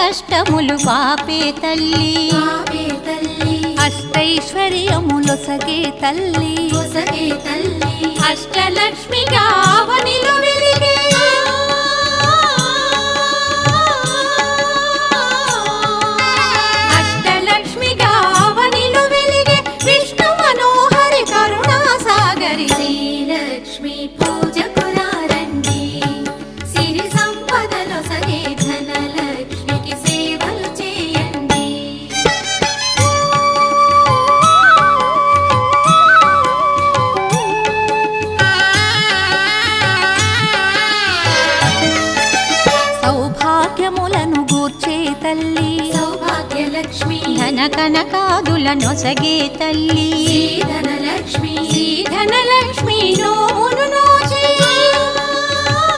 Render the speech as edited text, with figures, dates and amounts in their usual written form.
కష్టములు పాపే తల్లి అష్టైశ్వర్యములొసగే తల్లి అష్టలక్ష్మిగా అవనిలో వెలిగే అష్టలక్ష్మిగా అవనిలో వెలిగే విష్ణు మనోహరి కరుణా సాగరి శ్రీలక్ష్మి పూజకురారండి సిరి సంపదలో సగే ధనలక్ష్మికి సేవలు చేయండి. సౌభాగ్యములను గూర్చే తల్లి సౌభాగ్యలక్ష్మి ధన కనకాదులనొసగే తల్లి ధనలక్ష్మి ధనలక్ష్మి నోమును